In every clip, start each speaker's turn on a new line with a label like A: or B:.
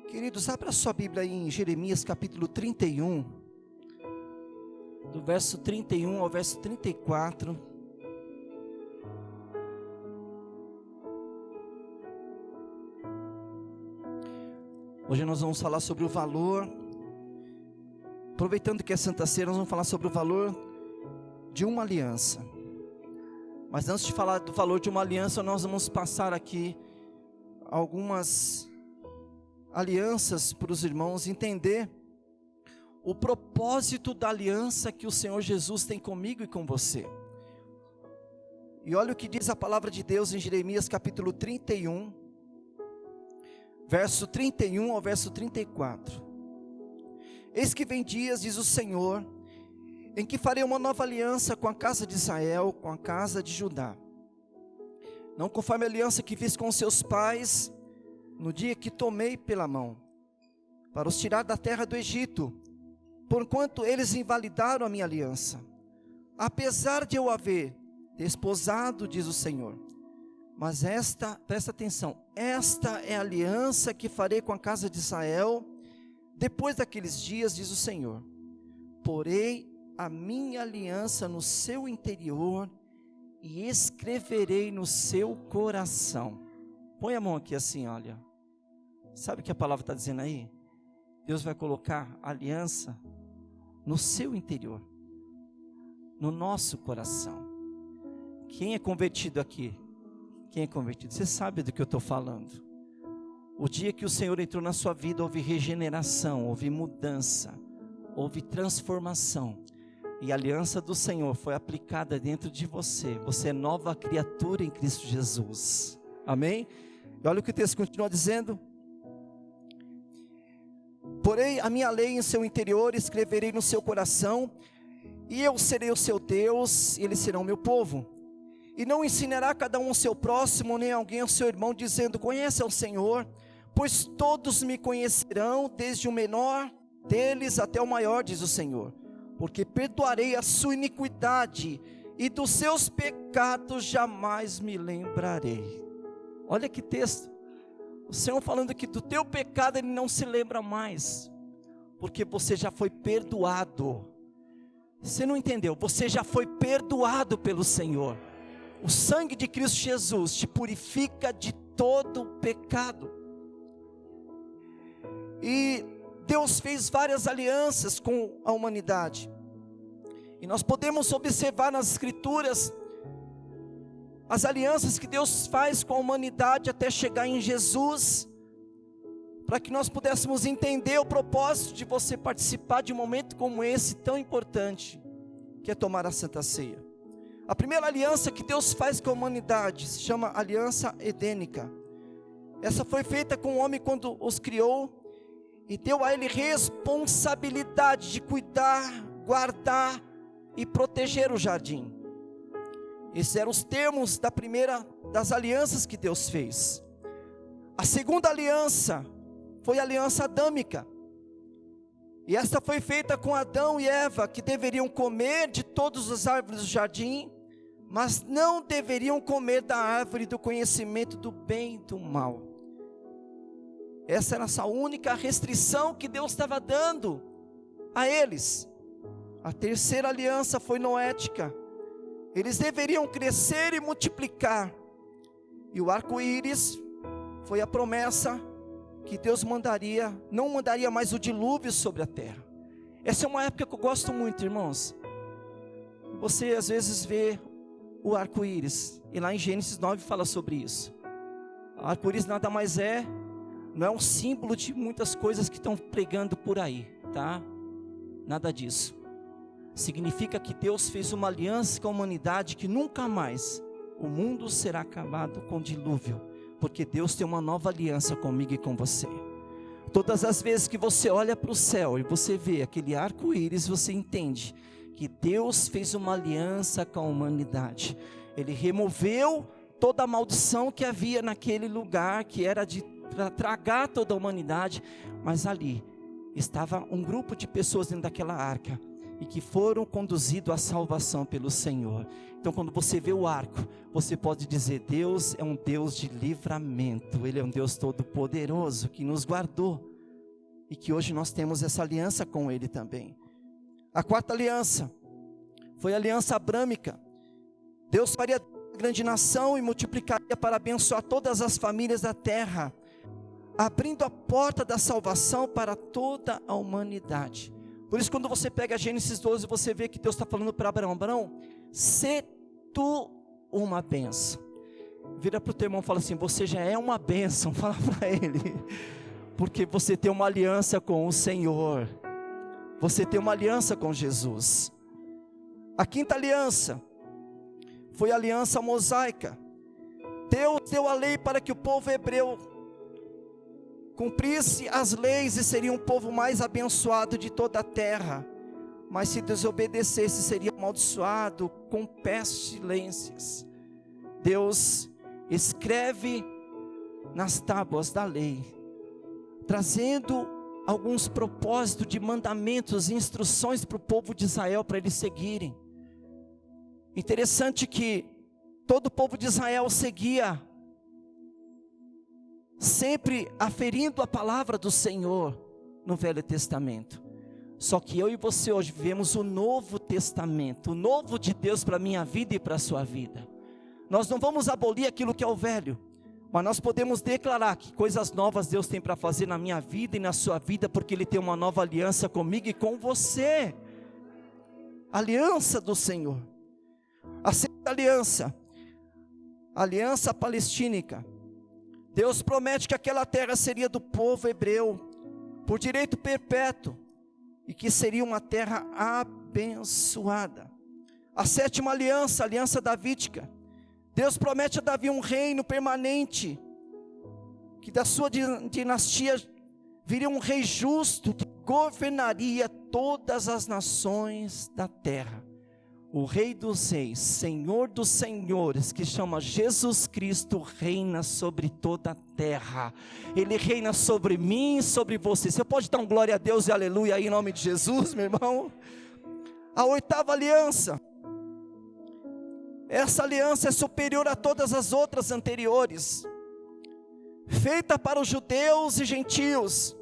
A: Queridos, abra sua Bíblia aí em Jeremias capítulo 31, do verso 31 ao verso 34. Hoje nós vamos falar sobre o valor, aproveitando que é Santa Ceia, nós vamos falar sobre o valor de uma aliança. Mas antes de falar do valor de uma aliança, nós vamos passar aqui algumas alianças para os irmãos entender o propósito da aliança que o Senhor Jesus tem comigo e com você. E olha o que diz a palavra de Deus em Jeremias capítulo 31, verso 31 ao verso 34. Eis que vem dias, diz o Senhor, em que farei uma nova aliança com a casa de Israel, com a casa de Judá. Não conforme a aliança que fiz com seus pais, no dia que tomei pela mão, para os tirar da terra do Egito, porquanto eles invalidaram a minha aliança, apesar de eu haver desposado, diz o Senhor. Mas presta atenção, esta é a aliança que farei com a casa de Israel, depois daqueles dias, diz o Senhor. Porei a minha aliança no seu interior, e escreverei no seu coração. Põe a mão aqui assim, olha. Sabe o que a palavra está dizendo aí? Deus vai colocar aliança no seu interior, no nosso coração. Quem é convertido aqui? Quem é convertido? Você sabe do que eu estou falando. O dia que o Senhor entrou na sua vida, houve regeneração, houve mudança, houve transformação. E a aliança do Senhor foi aplicada dentro de você. Você é nova criatura em Cristo Jesus. Amém? E olha o que o texto continua dizendo. Porém, a minha lei em seu interior, escreverei no seu coração, e eu serei o seu Deus, e eles serão meu povo. E não ensinará cada um ao seu próximo, nem alguém ao seu irmão, dizendo, conhece ao Senhor, pois todos me conhecerão, desde o menor deles até o maior, diz o Senhor. Porque perdoarei a sua iniquidade, e dos seus pecados jamais me lembrarei. Olha que texto. O Senhor falando que do teu pecado Ele não se lembra mais, porque você já foi perdoado. Você não entendeu? Você já foi perdoado pelo Senhor. O sangue de Cristo Jesus te purifica de todo pecado. E Deus fez várias alianças com a humanidade. E nós podemos observar nas Escrituras as alianças que Deus faz com a humanidade até chegar em Jesus, para que nós pudéssemos entender o propósito de você participar de um momento como esse tão importante, que é tomar a Santa Ceia. A primeira aliança que Deus faz com a humanidade se chama aliança edênica. Essa foi feita com o homem quando os criou, e deu a ele responsabilidade de cuidar, guardar e proteger o jardim. Esses eram os termos da primeira das alianças que Deus fez. A segunda aliança foi a aliança adâmica. E esta foi feita com Adão e Eva, que deveriam comer de todas as árvores do jardim, mas não deveriam comer da árvore do conhecimento do bem e do mal. Essa era essa única restrição que Deus estava dando a eles. A terceira aliança foi noética. Eles deveriam crescer e multiplicar. E o arco-íris foi a promessa que Deus não mandaria mais o dilúvio sobre a terra. Essa é uma época que eu gosto muito, irmãos. Você às vezes vê o arco-íris, e lá em Gênesis 9 fala sobre isso. O arco-íris nada mais não é um símbolo de muitas coisas que estão pregando por aí, tá? Nada disso. Significa que Deus fez uma aliança com a humanidade, que nunca mais o mundo será acabado com dilúvio, porque Deus tem uma nova aliança comigo e com você. Todas as vezes que você olha para o céu e você vê aquele arco-íris, você entende que Deus fez uma aliança com a humanidade. Ele removeu toda a maldição que havia naquele lugar, que era para tragar toda a humanidade, mas ali estava um grupo de pessoas dentro daquela arca, e que foram conduzidos à salvação pelo Senhor. Então quando você vê o arco, você pode dizer, Deus é um Deus de livramento, Ele é um Deus todo poderoso, que nos guardou. e que hoje nós temos essa aliança com Ele também. A quarta aliança foi a aliança abrâmica. Deus faria grande nação e multiplicaria para abençoar todas as famílias da terra, abrindo a porta da salvação para toda a humanidade. Por isso, quando você pega Gênesis 12, você vê que Deus está falando para Abraão: Abraão, sê tu uma bênção. Vira para o teu irmão e fala assim: você já é uma bênção. Fala para ele, porque você tem uma aliança com o Senhor, você tem uma aliança com Jesus. A quinta aliança foi a aliança mosaica. Deus deu a lei para que o povo hebreu cumprisse as leis e seria um povo mais abençoado de toda a terra. Mas se desobedecesse, seria amaldiçoado com pestilências. Deus escreve nas tábuas da lei, trazendo alguns propósitos de mandamentos e instruções para o povo de Israel, para eles seguirem. Interessante que todo o povo de Israel seguia, sempre aferindo a palavra do Senhor no Velho Testamento. Só que eu e você hoje vivemos o Novo Testamento, o novo de Deus para a minha vida e para a sua vida. Nós não vamos abolir aquilo que é o velho, mas nós podemos declarar que coisas novas Deus tem para fazer na minha vida e na sua vida, porque Ele tem uma nova aliança comigo e com você. Aliança do Senhor. A sexta aliança, aliança palestínica. Deus promete que aquela terra seria do povo hebreu, por direito perpétuo, e que seria uma terra abençoada. A sétima aliança, a aliança davídica. Deus promete a Davi um reino permanente, que da sua dinastia viria um rei justo, que governaria todas as nações da terra. O Rei dos Reis, Senhor dos Senhores, que chama Jesus Cristo, reina sobre toda a terra. Ele reina sobre mim e sobre você. Você pode dar um glória a Deus e aleluia aí em nome de Jesus, meu irmão? A oitava aliança. Essa aliança é superior a todas as outras anteriores, feita para os judeus e gentios,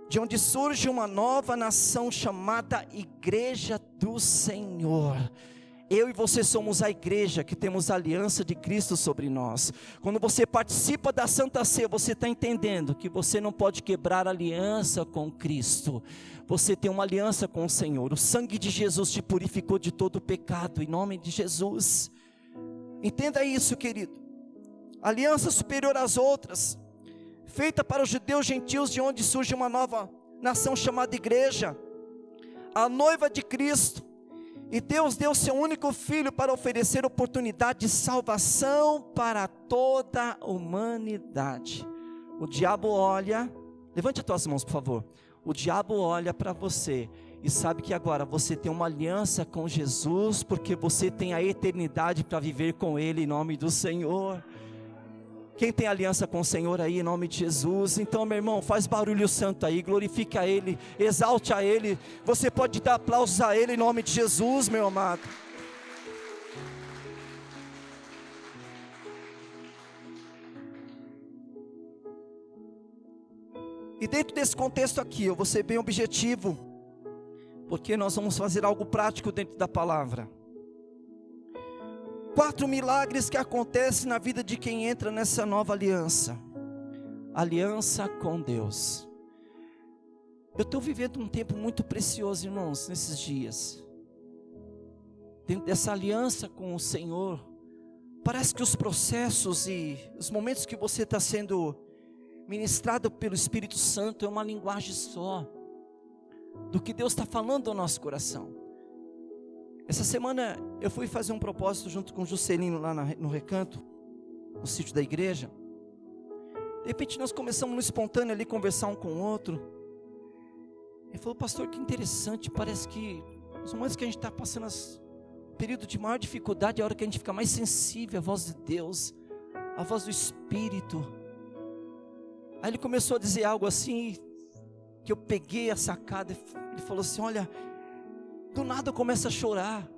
A: de onde surge uma nova nação chamada Igreja do Senhor. Eu e você somos a igreja que temos a aliança de Cristo sobre nós. Quando você participa da Santa Ceia, você está entendendo que você não pode quebrar a aliança com Cristo. Você tem uma aliança com o Senhor. O sangue de Jesus te purificou de todo o pecado, em nome de Jesus. Entenda isso, querido. Aliança superior às outras, feita para os judeus gentios, de onde surge uma nova nação chamada igreja, a noiva de Cristo. E Deus deu seu único filho para oferecer oportunidade de salvação para toda a humanidade. O diabo olha, levante as tuas mãos por favor. O diabo olha para você e sabe que agora você tem uma aliança com Jesus, porque você tem a eternidade para viver com Ele em nome do Senhor. Quem tem aliança com o Senhor aí, em nome de Jesus? Então, meu irmão, faz barulho santo aí, glorifique a Ele, exalte a Ele. Você pode dar aplausos a Ele em nome de Jesus, meu amado. E dentro desse contexto aqui, eu vou ser bem objetivo, porque nós vamos fazer algo prático dentro da palavra. 4 milagres que acontecem na vida de quem entra nessa nova aliança. Aliança com Deus. Eu estou vivendo um tempo muito precioso, irmãos, nesses dias. Dentro dessa aliança com o Senhor, parece que os processos e os momentos que você está sendo ministrado pelo Espírito Santo é uma linguagem só, do que Deus está falando ao nosso coração. Essa semana eu fui fazer um propósito junto com o Juscelino lá no Recanto, no sítio da igreja. De repente nós começamos no espontâneo ali conversar um com o outro. Ele falou: pastor, que interessante, parece que os momentos que a gente está passando o período de maior dificuldade é a hora que a gente fica mais sensível à voz de Deus, à voz do Espírito. Aí ele começou a dizer algo assim, que eu peguei a sacada. Ele falou assim: olha, do nada eu começo a chorar.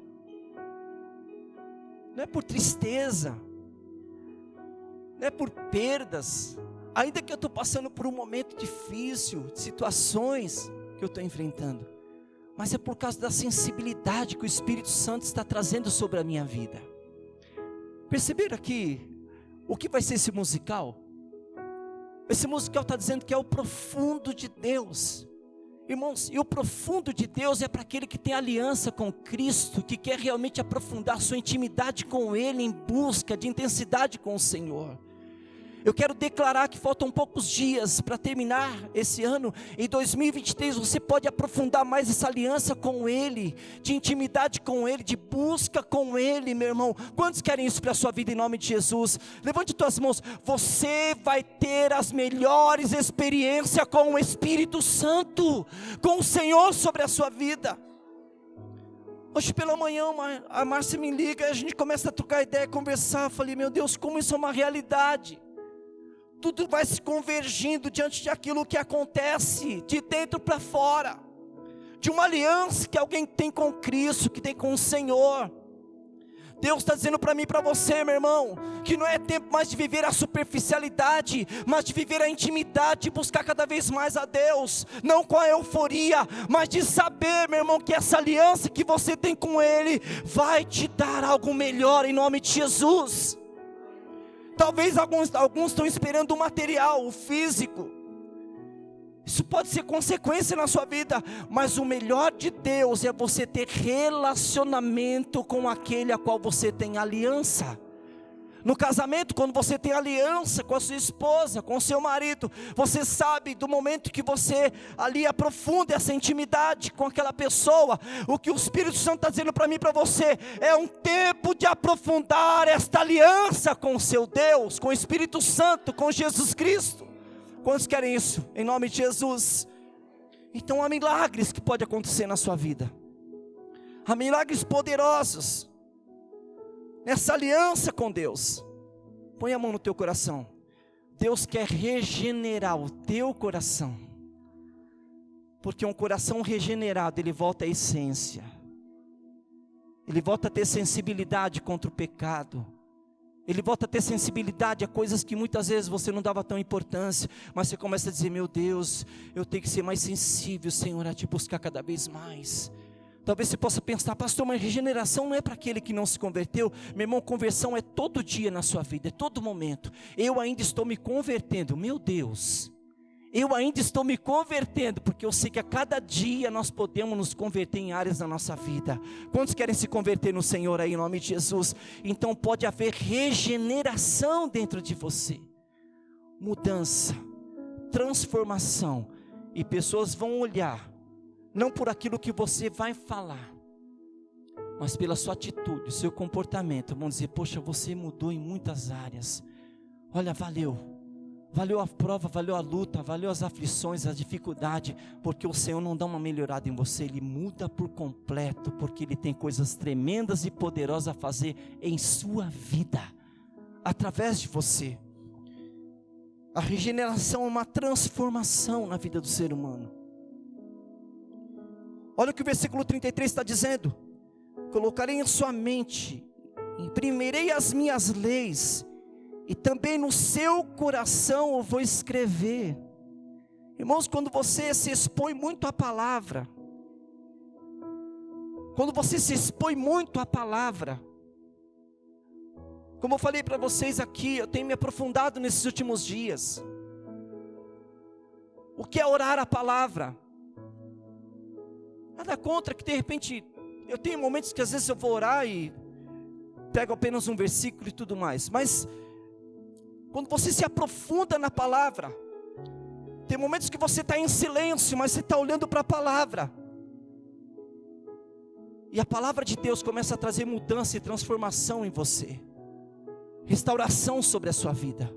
A: Não é por tristeza, não é por perdas, ainda que eu estou passando por um momento difícil, de situações que eu estou enfrentando, mas é por causa da sensibilidade que o Espírito Santo está trazendo sobre a minha vida. Perceberam aqui o que vai ser esse musical? Esse musical está dizendo que é o profundo de Deus. Irmãos, e o profundo de Deus é para aquele que tem aliança com Cristo, que quer realmente aprofundar sua intimidade com Ele, em busca de intensidade com o Senhor. Eu quero declarar que faltam poucos dias para terminar esse ano. Em 2023 você pode aprofundar mais essa aliança com Ele, de intimidade com Ele, de busca com Ele, meu irmão. Quantos querem isso para a sua vida em nome de Jesus? Levante tuas mãos. Você vai ter as melhores experiências com o Espírito Santo, com o Senhor sobre a sua vida. Hoje pela manhã a Márcia me liga, a gente começa a trocar ideia, conversar. Eu falei, meu Deus, como isso é uma realidade. Tudo vai se convergindo diante de aquilo que acontece, de dentro para fora, de uma aliança que alguém tem com Cristo, que tem com o Senhor. Deus está dizendo para mim e para você, meu irmão, que não é tempo mais de viver a superficialidade, mas de viver a intimidade, de buscar cada vez mais a Deus, não com a euforia, mas de saber, meu irmão, que essa aliança que você tem com Ele, vai te dar algo melhor em nome de Jesus. Talvez alguns estão esperando o material, o físico. Isso pode ser consequência na sua vida, mas o melhor de Deus é você ter relacionamento com aquele a qual você tem aliança. No casamento, quando você tem aliança com a sua esposa, com o seu marido, você sabe do momento que você ali aprofunda essa intimidade com aquela pessoa, o que o Espírito Santo está dizendo para mim e para você, é um tempo de aprofundar esta aliança com o seu Deus, com o Espírito Santo, com Jesus Cristo. Quantos querem isso? Em nome de Jesus. Então há milagres que podem acontecer na sua vida, há milagres poderosos nessa aliança com Deus. Põe a mão no teu coração. Deus quer regenerar o teu coração, porque um coração regenerado, ele volta à essência, ele volta a ter sensibilidade contra o pecado, ele volta a ter sensibilidade a coisas que muitas vezes você não dava tão importância, mas você começa a dizer, meu Deus, eu tenho que ser mais sensível, Senhor, a te buscar cada vez mais. Talvez você possa pensar, pastor, mas regeneração não é para aquele que não se converteu. Meu irmão, conversão é todo dia na sua vida, é todo momento. Eu ainda estou me convertendo, meu Deus, eu ainda estou me convertendo, porque eu sei que a cada dia nós podemos nos converter em áreas da nossa vida. Quantos querem se converter no Senhor aí em nome de Jesus? Então pode haver regeneração dentro de você, mudança, transformação, e pessoas vão olhar, não por aquilo que você vai falar, mas pela sua atitude, o seu comportamento. Vão dizer, poxa, você mudou em muitas áreas. Olha, valeu a prova, valeu a luta, valeu as aflições, a dificuldade, porque o Senhor não dá uma melhorada em você, Ele muda por completo, porque Ele tem coisas tremendas e poderosas a fazer em sua vida, através de você. A regeneração é uma transformação na vida do ser humano. Olha o que o versículo 33 está dizendo: colocarei em sua mente, imprimirei as minhas leis, e também no seu coração eu vou escrever. Irmãos, quando você se expõe muito à palavra, quando você se expõe muito à palavra, como eu falei para vocês aqui, eu tenho me aprofundado nesses últimos dias. O que é orar a palavra? Nada contra que de repente, eu tenho momentos que às vezes eu vou orar e pego apenas um versículo e tudo mais, mas quando você se aprofunda na palavra, tem momentos que você está em silêncio, mas você está olhando para a palavra, e a palavra de Deus começa a trazer mudança e transformação em você, restauração sobre a sua vida,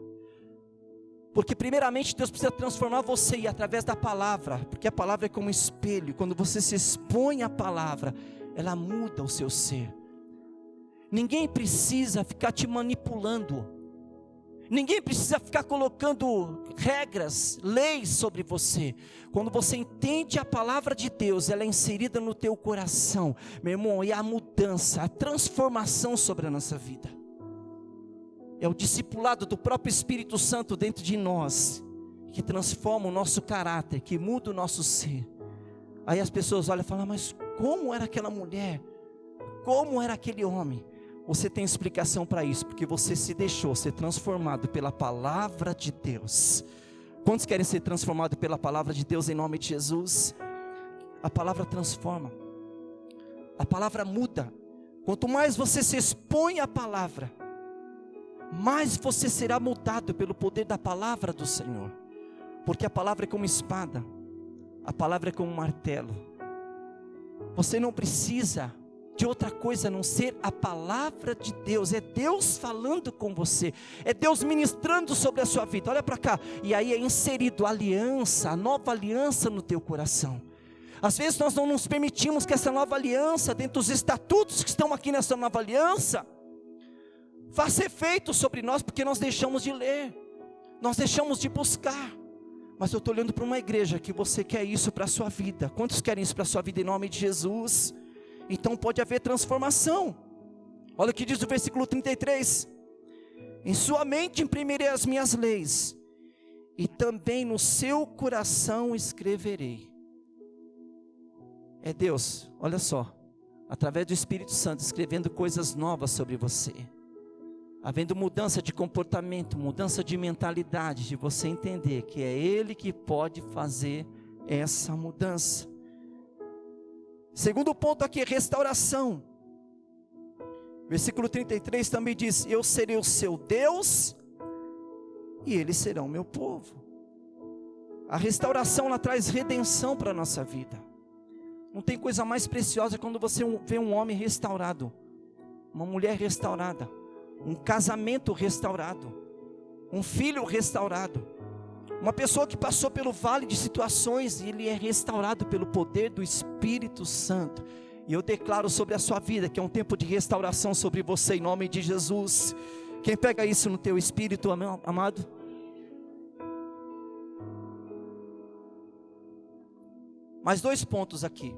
A: porque primeiramente Deus precisa transformar você, e através da palavra, porque a palavra é como um espelho. Quando você se expõe à palavra, ela muda o seu ser. Ninguém precisa ficar te manipulando, ninguém precisa ficar colocando regras, leis sobre você. Quando você entende a palavra de Deus, ela é inserida no teu coração, meu irmão, e a mudança, a transformação sobre a nossa vida. É o discipulado do próprio Espírito Santo dentro de nós, que transforma o nosso caráter, que muda o nosso ser. Aí as pessoas olham e falam: mas como era aquela mulher? Como era aquele homem? Você tem explicação para isso, porque você se deixou ser transformado pela palavra de Deus. Quantos querem ser transformados pela palavra de Deus em nome de Jesus? A palavra transforma, a palavra muda. Quanto mais você se expõe à palavra, mais você será mudado pelo poder da palavra do Senhor. Porque a palavra é como espada, a palavra é como um martelo. Você não precisa de outra coisa a não ser a palavra de Deus. É Deus falando com você, é Deus ministrando sobre a sua vida. Olha para cá, e aí é inserido a aliança, a nova aliança no teu coração. Às vezes nós não nos permitimos que essa nova aliança, dentro dos estatutos que estão aqui nessa nova aliança, faça efeito sobre nós, porque nós deixamos de ler, nós deixamos de buscar. Mas eu estou olhando para uma igreja que você quer isso para a sua vida. Quantos querem isso para a sua vida em nome de Jesus? Então pode haver transformação. Olha o que diz o versículo 33: em sua mente imprimirei as minhas leis, e também no seu coração escreverei. É Deus, olha só, através do Espírito Santo, escrevendo coisas novas sobre você, havendo mudança de comportamento, mudança de mentalidade, de você entender que é Ele que pode fazer essa mudança. Segundo ponto aqui, restauração. Versículo 33 também diz: eu serei o seu Deus, e eles serão meu povo. A restauração, ela traz redenção para a nossa vida. Não tem coisa mais preciosa quando você vê um homem restaurado, uma mulher restaurada, um casamento restaurado, um filho restaurado, uma pessoa que passou pelo vale de situações e ele é restaurado pelo poder do Espírito Santo. E eu declaro sobre a sua vida que é um tempo de restauração sobre você em nome de Jesus. Quem pega isso no teu espírito, amado? Mais 2 pontos aqui.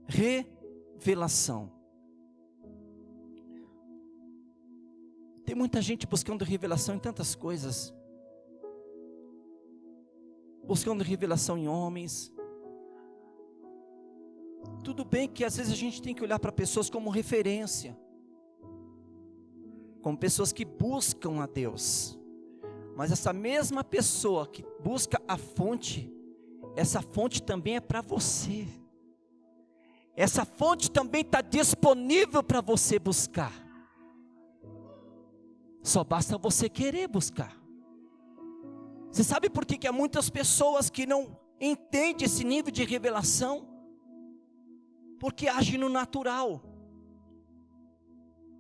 A: Revelação. Tem muita gente buscando revelação em tantas coisas. Buscando revelação em homens. Tudo bem que às vezes a gente tem que olhar para pessoas como referência, como pessoas que buscam a Deus. Mas essa mesma pessoa que busca a fonte, essa fonte também é para você. Essa fonte também está disponível para você buscar. Só basta você querer buscar. Você sabe por que há muitas pessoas que não entendem esse nível de revelação? Porque agem no natural,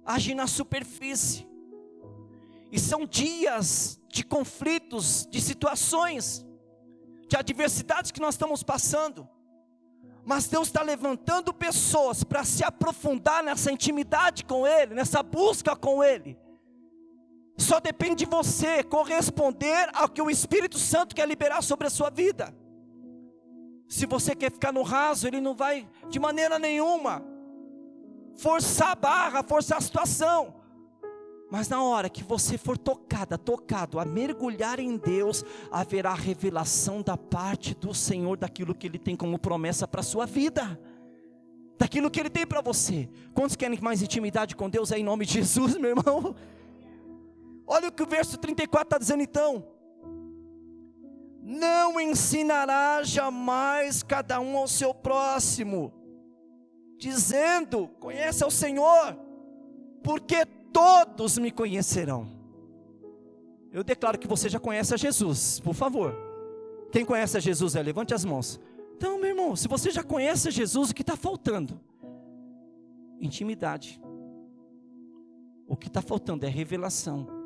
A: agem na superfície. E são dias de conflitos, de situações, de adversidades que nós estamos passando. Mas Deus está levantando pessoas para se aprofundar nessa intimidade com Ele, nessa busca com Ele. Só depende de você corresponder ao que o Espírito Santo quer liberar sobre a sua vida. Se você quer ficar no raso, Ele não vai de maneira nenhuma forçar a barra, forçar a situação. Mas na hora que você for tocado a mergulhar em Deus, haverá revelação da parte do Senhor, daquilo que Ele tem como promessa para a sua vida, daquilo que Ele tem para você. Quantos querem mais intimidade com Deus aí em nome de Jesus, meu irmão? Olha o que o verso 34 está dizendo então: não ensinará jamais cada um ao seu próximo, dizendo, conhece ao Senhor, porque todos me conhecerão. Eu declaro que você já conhece a Jesus, por favor. Quem conhece a Jesus, levante as mãos. Então, meu irmão, se você já conhece a Jesus, o que está faltando? Intimidade. O que está faltando é revelação.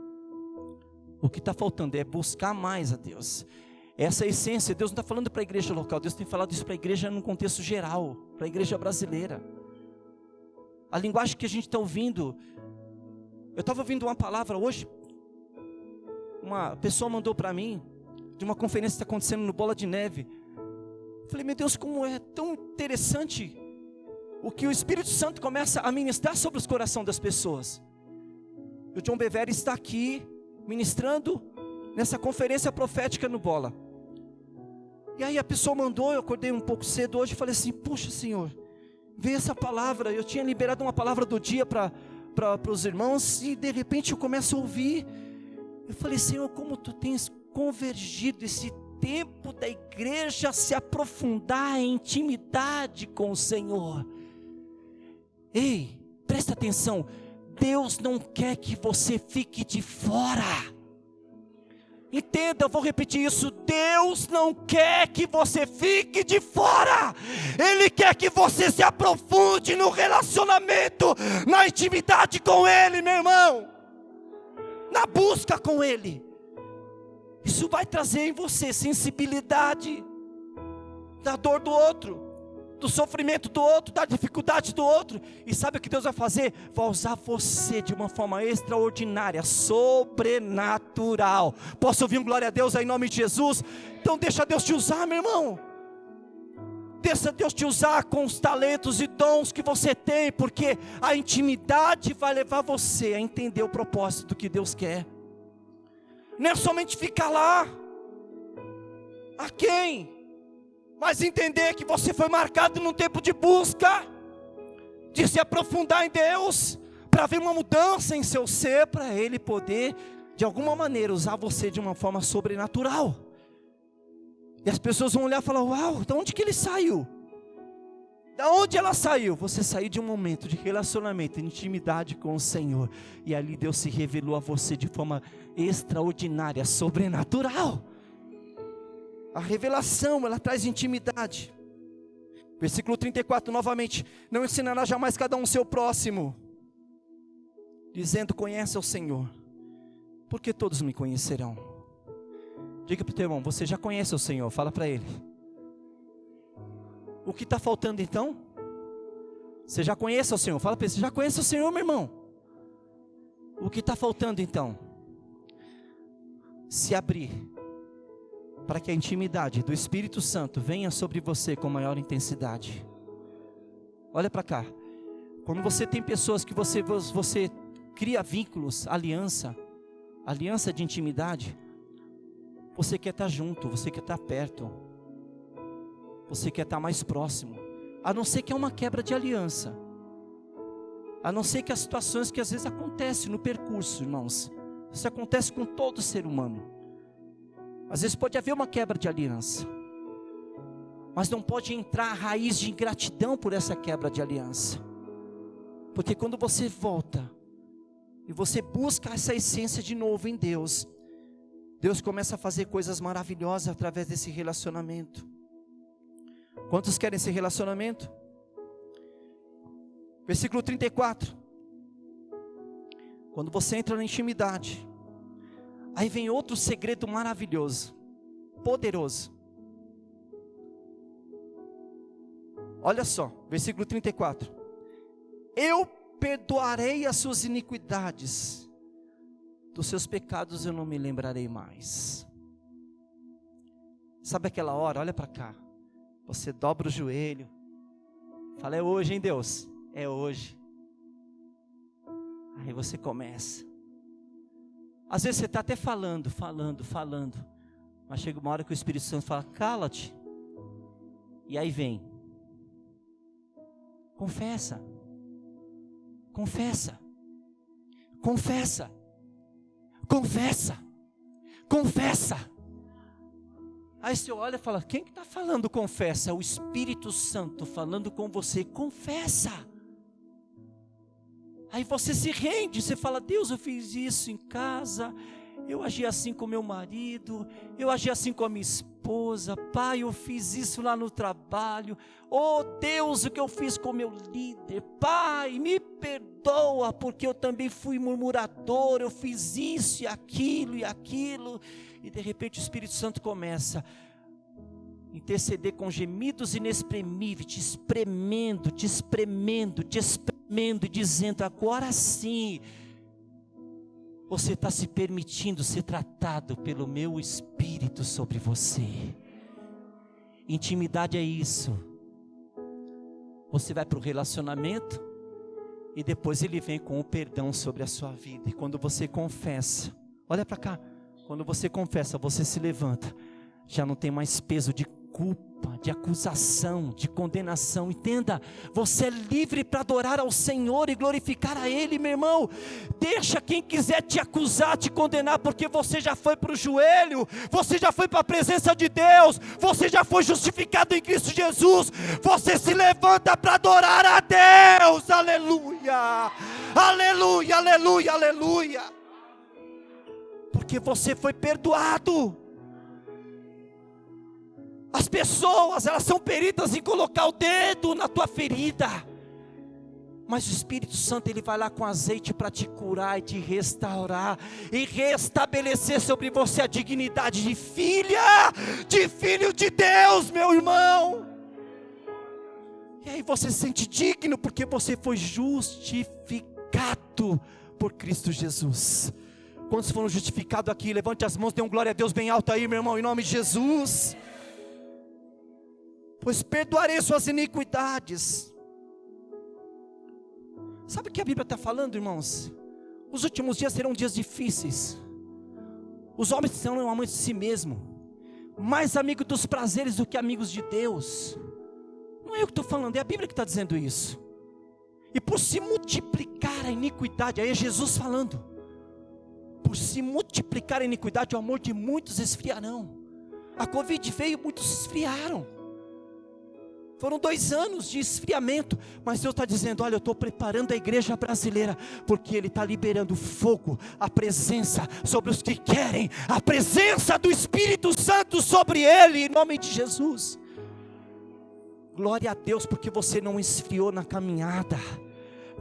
A: O que está faltando é buscar mais a Deus. Essa essência, Deus não está falando para a igreja local, Deus tem falado isso para a igreja num contexto geral, para a igreja brasileira. A linguagem que a gente está ouvindo, eu estava ouvindo uma palavra hoje, uma pessoa mandou para mim, de uma conferência que está acontecendo no Bola de Neve. Eu falei, meu Deus, como é tão interessante o que o Espírito Santo começa a ministrar sobre os corações das pessoas. O John Bevere está aqui, ministrando nessa conferência profética no Bola. E aí a pessoa mandou, eu acordei um pouco cedo hoje e falei assim, puxa Senhor, veio essa palavra, eu tinha liberado uma palavra do dia para os irmãos, e de repente eu começo a ouvir. Eu falei, Senhor, como tu tens convergido esse tempo da igreja se aprofundar em intimidade com o Senhor. Ei, presta atenção, Deus não quer que você fique de fora. Entenda, eu vou repetir isso, Deus não quer que você fique de fora. Ele quer que você se aprofunde no relacionamento, na intimidade com Ele, meu irmão, na busca com Ele. Isso vai trazer em você sensibilidade da dor do outro, do sofrimento do outro, da dificuldade do outro. E sabe o que Deus vai fazer? Vai usar você de uma forma extraordinária, sobrenatural. Posso ouvir um glória a Deus aí em nome de Jesus? Então deixa Deus te usar, meu irmão. Deixa Deus te usar com os talentos e dons que você tem, porque a intimidade vai levar você a entender o propósito que Deus quer. Não é somente ficar lá, a quem? Mas entender que você foi marcado num tempo de busca, de se aprofundar em Deus, para ver uma mudança em seu ser, para Ele poder, de alguma maneira, usar você de uma forma sobrenatural. E as pessoas vão olhar e falar, uau, de onde que ele saiu? Da onde ela saiu? Você saiu de um momento de relacionamento, de intimidade com o Senhor, e ali Deus se revelou a você de forma extraordinária, sobrenatural. A revelação, ela traz intimidade. Versículo 34, novamente. Não ensinará jamais cada um seu próximo, dizendo, conhece o Senhor, porque todos me conhecerão. Diga para o teu irmão, você já conhece o Senhor, fala para ele. O que está faltando então? Você já conhece o Senhor, fala para ele, você já conhece o Senhor, meu irmão. O que está faltando então? Se abrir, para que a intimidade do Espírito Santo venha sobre você com maior intensidade. Olha para cá. Quando você tem pessoas que você cria vínculos, aliança de intimidade, você quer estar junto, você quer estar perto, você quer estar mais próximo. A não ser que é uma quebra de aliança, a não ser que as situações que às vezes acontecem no percurso, irmãos, isso acontece com todo ser humano. Às vezes pode haver uma quebra de aliança, mas não pode entrar a raiz de ingratidão por essa quebra de aliança. Porque quando você volta e você busca essa essência de novo em Deus, Deus começa a fazer coisas maravilhosas através desse relacionamento. Quantos querem esse relacionamento? Versículo 34. Quando você entra na intimidade, aí vem outro segredo maravilhoso, poderoso. Olha só, versículo 34. Eu perdoarei as suas iniquidades, dos seus pecados eu não me lembrarei mais. Sabe aquela hora, olha para cá, você dobra o joelho, fala, é hoje, hein, Deus? É hoje. Aí você começa. Às vezes você está até falando, mas chega uma hora que o Espírito Santo fala, cala-te. E aí vem, confessa, confessa, confessa, confessa, confessa. Aí você olha e fala, quem que está falando confessa? É o Espírito Santo falando com você, confessa. Aí você se rende, você fala, Deus, eu fiz isso em casa, eu agi assim com meu marido, eu agi assim com a minha esposa, Pai, eu fiz isso lá no trabalho, oh Deus, o que eu fiz com meu líder, Pai, me perdoa, porque eu também fui murmurador, eu fiz isso e aquilo, e de repente o Espírito Santo começa a interceder com gemidos inexprimíveis, te espremendo, e dizendo, agora sim, você está se permitindo ser tratado pelo meu Espírito sobre você. Intimidade é isso. Você vai para o relacionamento, E depois Ele vem com o perdão sobre a sua vida. E quando você confessa, olha para cá, quando você confessa, você se levanta, já não tem mais peso de culpa, de acusação, de condenação. Entenda, você é livre para adorar ao Senhor e glorificar a Ele, meu irmão. Deixa quem quiser te acusar, te condenar, porque você já foi para o joelho, você já foi para a presença de Deus, você já foi justificado em Cristo Jesus. Você se levanta para adorar a Deus. Aleluia, aleluia, aleluia, aleluia, porque você foi perdoado. As pessoas, elas são peritas em colocar o dedo na tua ferida, mas o Espírito Santo, Ele vai lá com azeite para te curar e te restaurar, e restabelecer sobre você a dignidade de filha, de filho de Deus, meu irmão. E aí você se sente digno, porque você foi justificado por Cristo Jesus. Quantos foram justificados aqui? Levante as mãos, dê um glória a Deus bem alto aí, meu irmão, em nome de Jesus. Pois perdoarei suas iniquidades. Sabe o que a Bíblia está falando, irmãos? Os últimos dias serão dias difíceis. Os homens serão amantes de si mesmos, mais amigos dos prazeres do que amigos de Deus. Não é eu que estou falando, é a Bíblia que está dizendo isso. E por se multiplicar a iniquidade, aí é Jesus falando, por se multiplicar a iniquidade, o amor de muitos esfriarão. A Covid veio, muitos esfriaram. Foram 2 anos de esfriamento, mas Deus está dizendo, olha, eu estou preparando a igreja brasileira, porque Ele está liberando fogo, a presença sobre os que querem, a presença do Espírito Santo sobre ele, em nome de Jesus. Glória a Deus, porque você não esfriou na caminhada.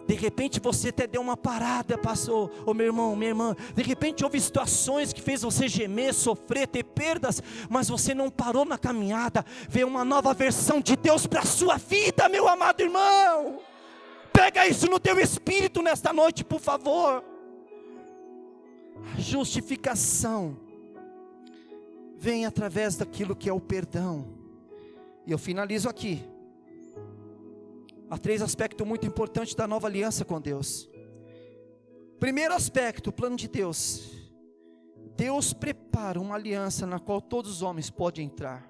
A: De repente você até deu uma parada, passou, meu irmão, minha irmã. De repente houve situações que fez você gemer, sofrer, ter perdas, mas você não parou na caminhada. Veio uma nova versão de Deus para a sua vida, meu amado irmão. Pega isso no teu espírito nesta noite, por favor. A justificação vem através daquilo que é o perdão. E eu finalizo aqui. Há 3 aspectos muito importantes da nova aliança com Deus. Primeiro aspecto, o plano de Deus. Deus prepara uma aliança na qual todos os homens podem entrar.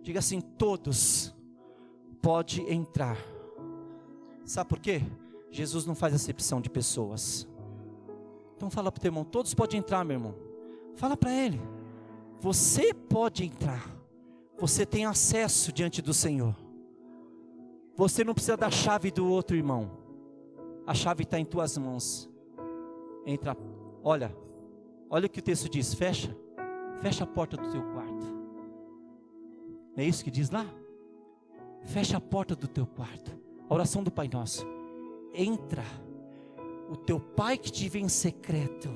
A: Diga assim, todos podem entrar. Sabe por quê? Jesus não faz acepção de pessoas. Então fala para o teu irmão, todos podem entrar, meu irmão. Fala para ele, você pode entrar. Você tem acesso diante do Senhor. Você não precisa da chave do outro irmão. A chave está em tuas mãos. Entra, olha o que o texto diz, fecha a porta do teu quarto. Não é isso que diz lá? Fecha a porta do teu quarto. A oração do Pai Nosso. Entra, o teu Pai que te vê em secreto,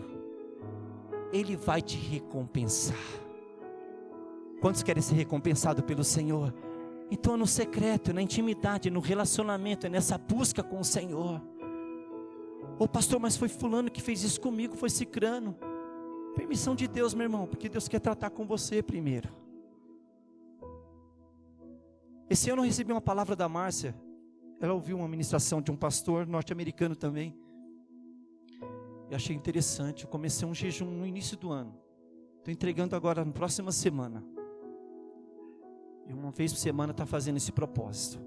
A: Ele vai te recompensar. Quantos querem ser recompensados pelo Senhor? Então é no secreto, na intimidade, no relacionamento, é nessa busca com o Senhor. Ô pastor, mas foi fulano que fez isso comigo, foi cicrano. Permissão de Deus, meu irmão, porque Deus quer tratar com você primeiro. Esse ano eu recebi uma palavra da Márcia. Ela ouviu uma ministração de um pastor norte-americano também. Eu achei interessante, eu comecei um jejum no início do ano. Estou entregando agora na próxima semana. E uma vez por semana está fazendo esse propósito.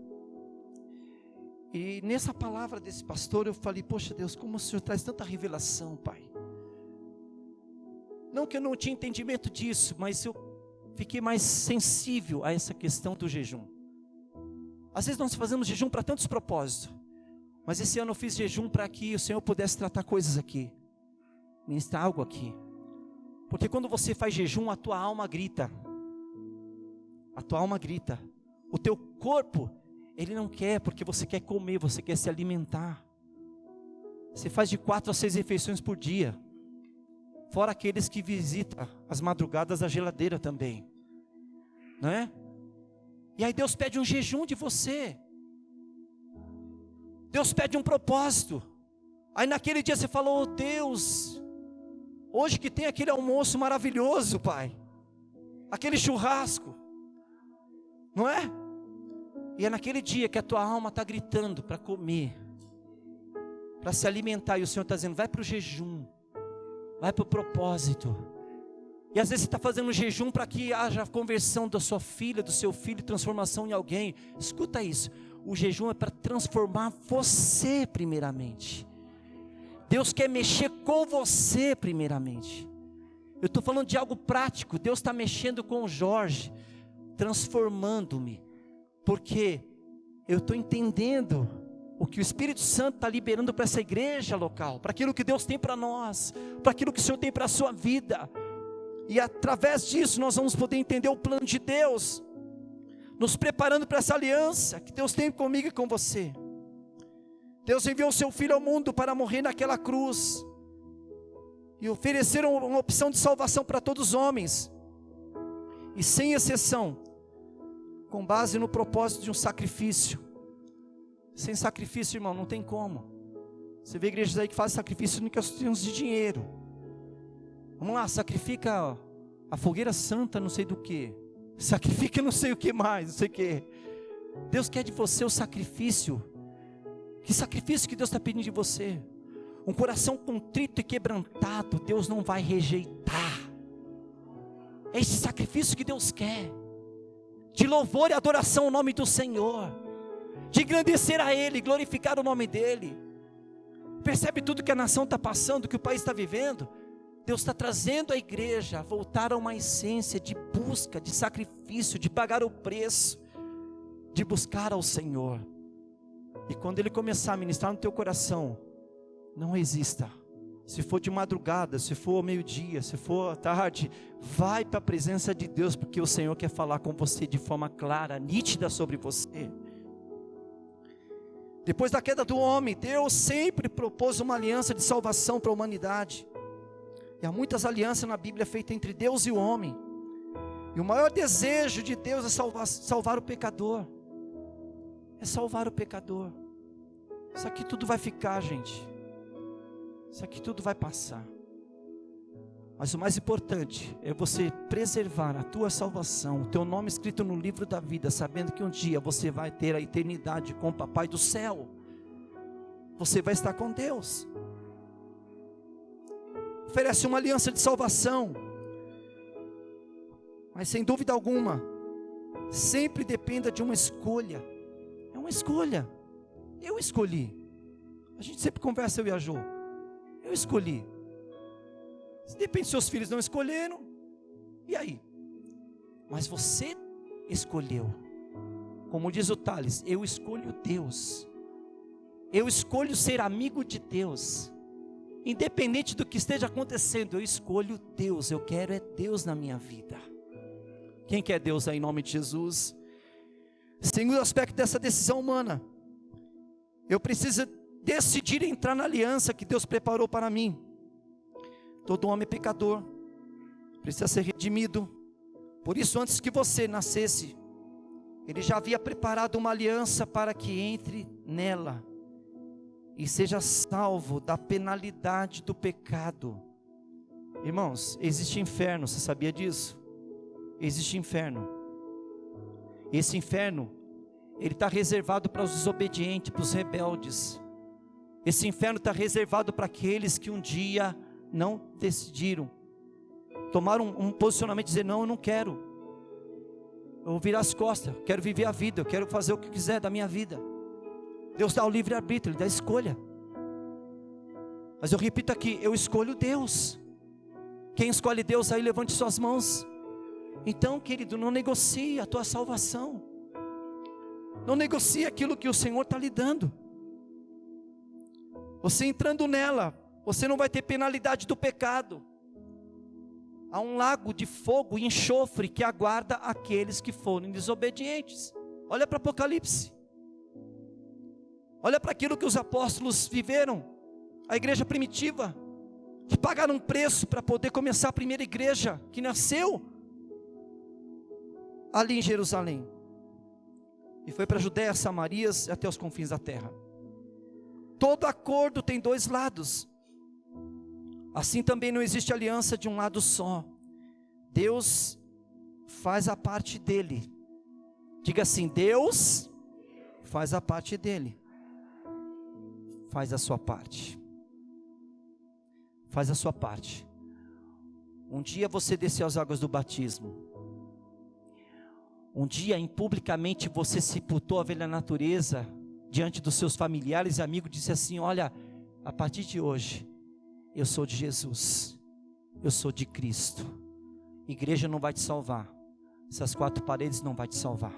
A: E nessa palavra desse pastor eu falei, poxa Deus, como o Senhor traz tanta revelação, Pai. Não que eu não tinha entendimento disso, mas eu fiquei mais sensível a essa questão do jejum. Às vezes nós fazemos jejum para tantos propósitos, mas esse ano eu fiz jejum para que o Senhor pudesse tratar coisas aqui, ministrar algo aqui. Porque quando você faz jejum, a tua alma grita. A tua alma grita. O teu corpo, ele não quer, porque você quer comer, você quer se alimentar. Você faz de 4 a 6 refeições por dia. Fora aqueles que visitam as madrugadas da geladeira também. Não é? E aí Deus pede um jejum de você. Deus pede um propósito. Aí naquele dia você falou, oh Deus, hoje que tem aquele almoço maravilhoso, Pai. Aquele churrasco. Não é? E é naquele dia que a tua alma está gritando para comer. para se alimentar, e o Senhor está dizendo, vai para o jejum, vai para o propósito. E às vezes você está fazendo um jejum para que haja conversão da sua filha, do seu filho, transformação em alguém. Escuta isso, o jejum é para transformar você primeiramente. Deus quer mexer com você primeiramente. Eu estou falando de algo prático. Deus está mexendo com o Jorge, transformando-me, porque eu estou entendendo o que o Espírito Santo está liberando para essa igreja local, para aquilo que Deus tem para nós, para aquilo que o Senhor tem para a sua vida. E através disso nós vamos poder entender o plano de Deus, nos preparando para essa aliança que Deus tem comigo e com você. Deus enviou o seu Filho ao mundo para morrer naquela cruz, e ofereceram uma opção de salvação para todos os homens, e sem exceção, com base no propósito de um sacrifício. Sem sacrifício, irmão, não tem como. Você vê igrejas aí que fazem sacrifício em questões de dinheiro. Vamos lá, sacrifica a fogueira santa, não sei do que, sacrifica não sei o que mais, não sei o que. Deus quer de você o sacrifício. Que sacrifício que Deus está pedindo de você? Um coração contrito e quebrantado, Deus não vai rejeitar. É esse sacrifício que Deus quer, de louvor e adoração ao nome do Senhor, de engrandecer a Ele, glorificar o nome dEle. Percebe tudo que a nação está passando, que o país está vivendo? Deus está trazendo a igreja a voltar a uma essência de busca, de sacrifício, de pagar o preço, de buscar ao Senhor. E quando Ele começar a ministrar no teu coração, não resista. Se for de madrugada, se for ao meio-dia, se for à tarde, vai para a presença de Deus, porque o Senhor quer falar com você de forma clara, nítida sobre você. Depois da queda do homem, Deus sempre propôs uma aliança de salvação para a humanidade. E há muitas alianças na Bíblia feitas entre Deus e o homem. E o maior desejo de Deus é salvar o pecador. É salvar o pecador. Isso aqui tudo vai ficar, gente. Isso aqui tudo vai passar. Mas o mais importante é você preservar a tua salvação, o teu nome escrito no livro da vida, sabendo que um dia você vai ter a eternidade com o Papai do céu. Você vai estar com Deus. Oferece uma aliança de salvação, mas sem dúvida alguma, sempre dependa de uma escolha. É uma escolha. Eu escolhi. A gente sempre conversa, eu e a Jo. Eu escolhi. Se de repente seus filhos não escolheram, e aí? Mas você escolheu. Como diz o Tales, eu escolho Deus. Eu escolho ser amigo de Deus. Independente do que esteja acontecendo, eu escolho Deus. Eu quero é Deus na minha vida. Quem quer Deus aí em nome de Jesus? Segundo aspecto dessa decisão humana, eu preciso decidir entrar na aliança que Deus preparou para mim. Todo homem é pecador, precisa ser redimido. Por isso, antes que você nascesse, Ele já havia preparado uma aliança para que entre nela e seja salvo da penalidade do pecado. Irmãos, existe inferno, você sabia disso? Existe inferno. Esse inferno, ele está reservado para os desobedientes, para os rebeldes. Esse inferno está reservado para aqueles que um dia não decidiram, tomaram um posicionamento de dizer, não, eu não quero, eu vou virar as costas, eu quero viver a vida, eu quero fazer o que quiser da minha vida. Deus dá o livre-arbítrio, Ele dá a escolha. Mas eu repito aqui, eu escolho Deus. Quem escolhe Deus aí, levante suas mãos. Então, querido, não negocie a tua salvação. Não negocie aquilo que o Senhor está lhe dando. Você entrando nela, você não vai ter penalidade do pecado. Há um lago de fogo e enxofre que aguarda aqueles que forem desobedientes. Olha para Apocalipse. Olha para aquilo que os apóstolos viveram. A igreja primitiva, que pagaram um preço para poder começar a primeira igreja, que nasceu ali em Jerusalém. E foi para a Judéia, Samarias e até os confins da terra. Todo acordo tem dois lados. Assim também não existe aliança de um lado só. Deus faz a parte dele. Diga assim, Deus faz a parte dele. faz a sua parte. Faz a sua parte. Um dia você desceu as águas do batismo. Um dia, publicamente, você sepultou a velha natureza diante dos seus familiares e amigos, disse assim: olha, a partir de hoje, eu sou de Jesus, eu sou de Cristo. Igreja não vai te salvar, essas quatro paredes não vai te salvar.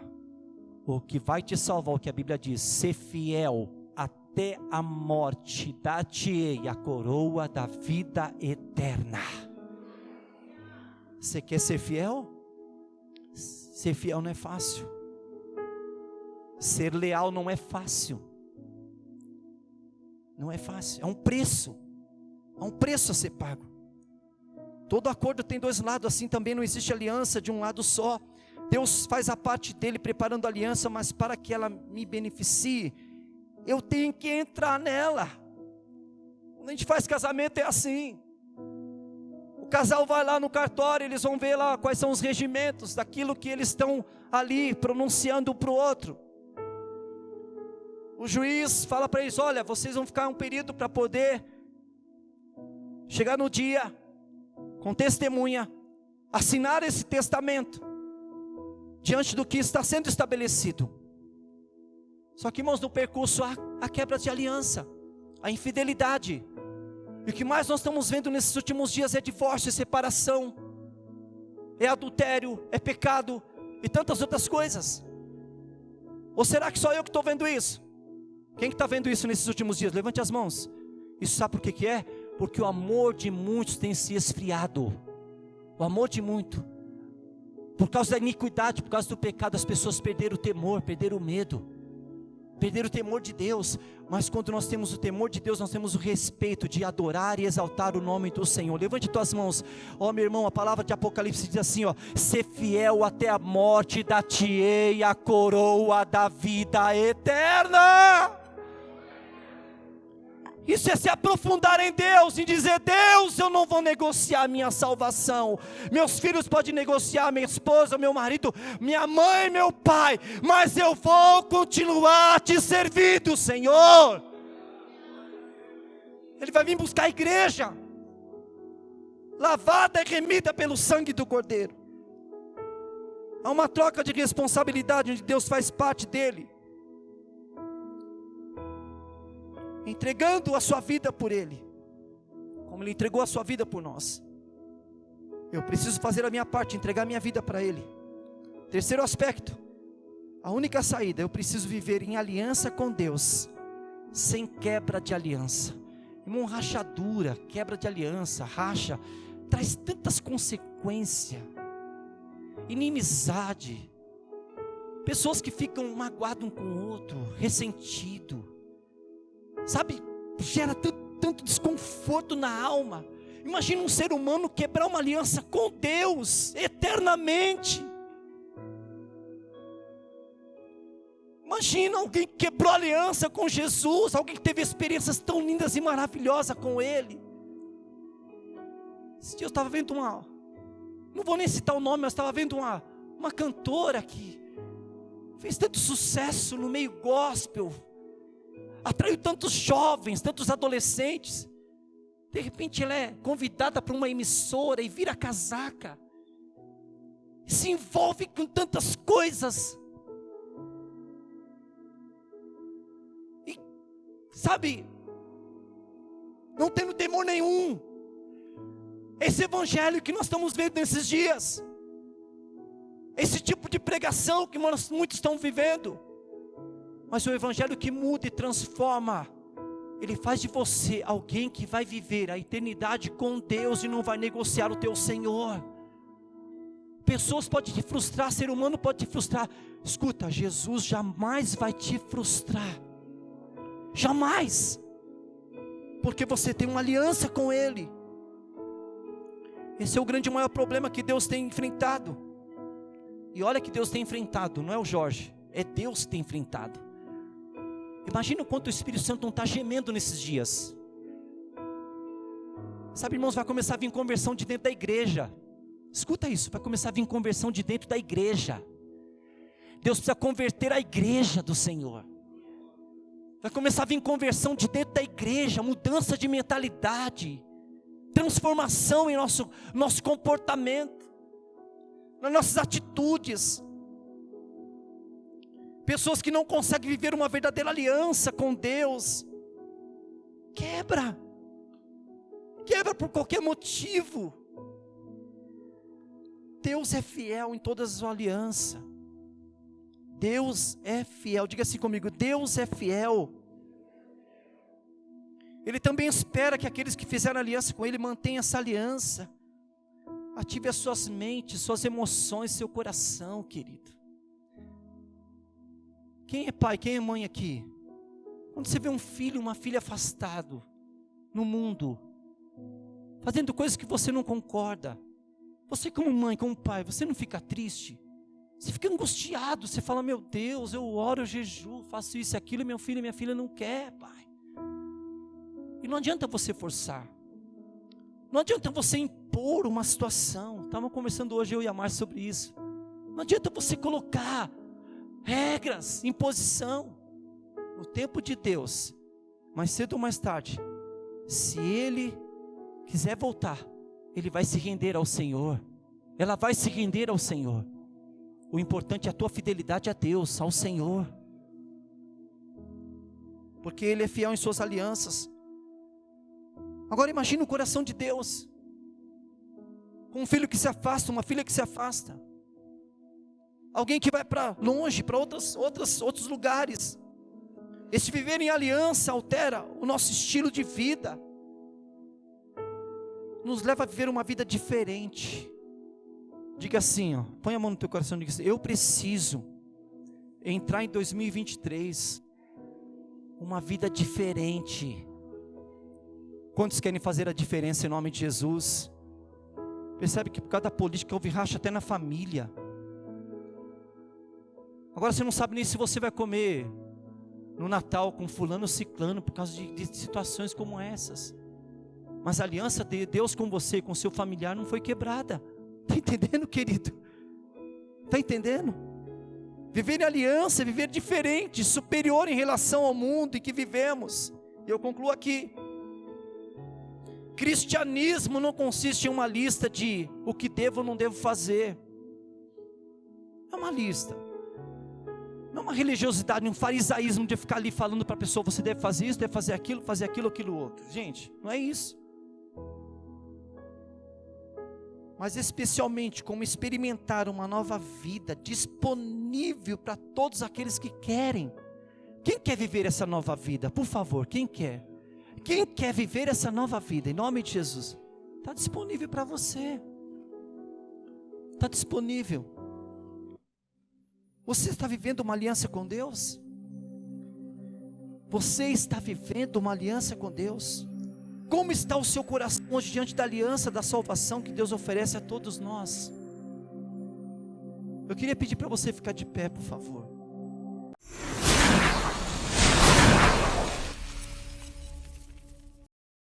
A: O que vai te salvar, o que a Bíblia diz: ser fiel até a morte, dar-te-ei a coroa da vida eterna. Você quer ser fiel? Ser fiel não é fácil. Ser leal não é fácil. Não é fácil, é um preço. Há um preço a ser pago. Todo acordo tem dois lados, assim também não existe aliança de um lado só. Deus faz a parte dele preparando a aliança, mas para que ela me beneficie, eu tenho que entrar nela. Quando a gente faz casamento é assim. O casal vai lá no cartório, eles vão ver lá quais são os regimentos daquilo que eles estão ali pronunciando um para o outro. O juiz fala para eles: olha, vocês vão ficar um período para poder chegar no dia, com testemunha, assinar esse testamento, diante do que está sendo estabelecido. Só que, irmãos, no percurso há a quebra de aliança, a infidelidade. E o que mais nós estamos vendo nesses últimos dias é divórcio, é separação, é adultério, é pecado e tantas outras coisas. Ou será que só eu que estou vendo isso? Quem que está vendo isso nesses últimos dias? Levante as mãos. Isso sabe por que é? Porque o amor de muitos tem se esfriado. O amor de muito. Por causa da iniquidade, por causa do pecado, as pessoas perderam o temor, perderam o medo, perderam o temor de Deus. Mas quando nós temos o temor de Deus, nós temos o respeito de adorar e exaltar o nome do Senhor. Levante tuas mãos. Ó, meu irmão, a palavra de Apocalipse diz assim, ó: ser fiel até a morte, dar-te-ei a coroa da vida eterna. Isso é se aprofundar em Deus, em dizer: Deus, eu não vou negociar minha salvação. Meus filhos podem negociar, minha esposa, meu marido, minha mãe, meu pai, mas eu vou continuar te servindo, Senhor. Ele vai vir buscar a igreja, lavada e remida pelo sangue do Cordeiro. Há uma troca de responsabilidade, onde Deus faz parte dele, entregando a sua vida por Ele, como Ele entregou a sua vida por nós. Eu preciso fazer a minha parte, entregar a minha vida para Ele. Terceiro aspecto, a única saída: eu preciso viver em aliança com Deus, sem quebra de aliança. Irmão, rachadura, quebra de aliança, racha, traz tantas consequências, inimizade, pessoas que ficam magoadas um com o outro, ressentido, sabe, gera tanto desconforto na alma. Imagina um ser humano quebrar uma aliança com Deus eternamente. Imagina alguém que quebrou aliança com Jesus, alguém que teve experiências tão lindas e maravilhosas com Ele. Esse dia eu estava vendo não vou nem citar o nome, mas estava vendo uma cantora que fez tanto sucesso no meio gospel, atraiu tantos jovens, tantos adolescentes. De repente ela é convidada para uma emissora e vira casaca, e se envolve com tantas coisas, e sabe, não tendo temor nenhum. Esse evangelho que nós estamos vendo nesses dias, esse tipo de pregação que muitos estão vivendo, mas o evangelho que muda e transforma, ele faz de você alguém que vai viver a eternidade com Deus e não vai negociar o teu Senhor. Pessoas podem te frustrar, ser humano pode te frustrar. Escuta, Jesus jamais vai te frustrar, jamais, porque você tem uma aliança com Ele. Esse é o grande maior problema que Deus tem enfrentado. E olha que Deus tem enfrentado, não é o Jorge, é Deus que tem enfrentado. Imagina o quanto o Espírito Santo não está gemendo nesses dias. Sabe, irmãos, vai começar a vir conversão de dentro da igreja. Escuta isso, vai começar a vir conversão de dentro da igreja. Deus precisa converter a igreja do Senhor. Vai começar a vir conversão de dentro da igreja, mudança de mentalidade, transformação em nosso comportamento, nas nossas atitudes. Pessoas que não conseguem viver uma verdadeira aliança com Deus, quebra por qualquer motivo. Deus é fiel em todas as suas alianças. Deus é fiel, diga assim comigo, Deus é fiel. Ele também espera que aqueles que fizeram aliança com Ele mantenham essa aliança. Ative as suas mentes, suas emoções, seu coração, querido. Quem é pai, quem é mãe aqui? Quando você vê um filho, uma filha afastado no mundo, fazendo coisas que você não concorda, você como mãe, como pai, você não fica triste? Você fica angustiado, você fala, meu Deus, eu oro, eu jejuo, faço isso e aquilo, e meu filho e minha filha não quer, pai. E não adianta você forçar, não adianta você impor uma situação. Estava conversando hoje eu e a Márcia sobre isso. Não adianta você colocar regras, imposição. No tempo de Deus, mais cedo ou mais tarde, se Ele quiser voltar, Ele vai se render ao Senhor, ela vai se render ao Senhor. O importante é a tua fidelidade a Deus, ao Senhor, porque Ele é fiel em suas alianças. Agora imagine o coração de Deus, com um filho que se afasta, uma filha que se afasta, alguém que vai para longe, para outros lugares. Esse viver em aliança altera o nosso estilo de vida, nos leva a viver uma vida diferente. Diga assim, ó, põe a mão no teu coração e diga assim, eu preciso entrar em 2023, uma vida diferente. Quantos querem fazer a diferença em nome de Jesus? Percebe que por causa da política houve racha até na família. Agora você não sabe nem se você vai comer no Natal com fulano ou ciclano por causa de situações como essas. Mas a aliança de Deus com você e com seu familiar não foi quebrada. Está entendendo, querido? Está entendendo? Viver em aliança é viver diferente, superior em relação ao mundo em que vivemos. E eu concluo aqui. Cristianismo não consiste em uma lista de o que devo ou não devo fazer. É uma lista. Não é uma religiosidade, um farisaísmo de ficar ali falando para a pessoa, você deve fazer isso, deve fazer aquilo, aquilo outro. Gente, não é isso. Mas especialmente como experimentar uma nova vida disponível para todos aqueles que querem. Quem quer viver essa nova vida? Por favor, quem quer? Quem quer viver essa nova vida? Em nome de Jesus. Está disponível para você. Está disponível. Você está vivendo uma aliança com Deus? Você está vivendo uma aliança com Deus? Como está o seu coração hoje diante da aliança da salvação que Deus oferece a todos nós? Eu queria pedir para você ficar de pé, por favor.